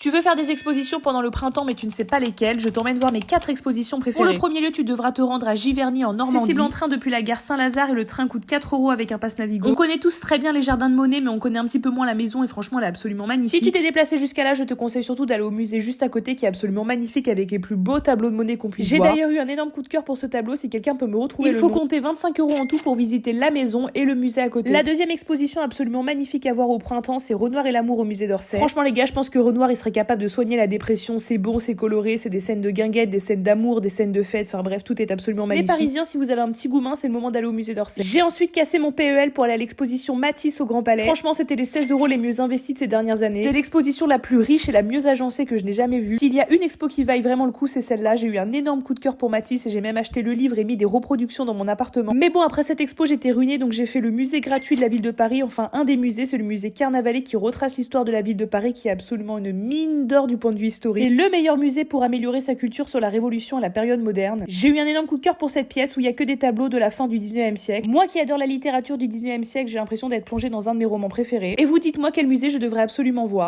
Tu veux faire des expositions pendant le printemps mais tu ne sais pas lesquelles, je t'emmène voir mes 4 expositions préférées. Pour le premier lieu, tu devras te rendre à Giverny en Normandie. C'est cible en train depuis la gare Saint-Lazare et le train coûte 4 € avec un pass Navigo. On connaît tous très bien les jardins de Monet mais on connaît un petit peu moins la maison et franchement elle est absolument magnifique. Si tu t'es déplacé jusqu'à là, je te conseille surtout d'aller au musée juste à côté qui est absolument magnifique avec les plus beaux tableaux de Monet qu'on puisse voir. J'ai d'ailleurs eu un énorme coup de cœur pour ce tableau, si quelqu'un peut me retrouver. Il faut compter 25 € en tout pour visiter la maison et le musée à côté. La deuxième exposition absolument magnifique à voir au printemps, c'est Renoir et l'amour au musée d'Orsay. Franchement les gars, je pense que Renoir il serait capable de soigner la dépression, c'est bon, c'est coloré, c'est des scènes de guinguette, des scènes d'amour, des scènes de fête, enfin bref, tout est absolument magnifique. Les Parisiens, si vous avez un petit goût mince, c'est le moment d'aller au musée d'Orsay. J'ai ensuite cassé mon PEL pour aller à l'exposition Matisse au Grand Palais. Franchement, c'était les 16 € les mieux investis de ces dernières années. C'est l'exposition la plus riche et la mieux agencée que je n'ai jamais vue. S'il y a une expo qui vaille vraiment le coup, c'est celle-là. J'ai eu un énorme coup de cœur pour Matisse et j'ai même acheté le livre et mis des reproductions dans mon appartement. Mais bon, après cette expo, j'étais ruinée, donc j'ai fait le musée gratuit de la ville de Paris, enfin un des musées, c'est le musée Carnavalet qui retrace l'histoire de la ville de Paris, qui est absolument une mine d'or du point de vue historique. C'est le meilleur musée pour améliorer sa culture sur la Révolution à la période moderne. J'ai eu un énorme coup de cœur pour cette pièce où il y a que des tableaux de la fin du 19e siècle. Moi qui adore la littérature du 19e siècle, j'ai l'impression d'être plongée dans un de mes romans préférés. Et vous dites-moi quel musée je devrais absolument voir.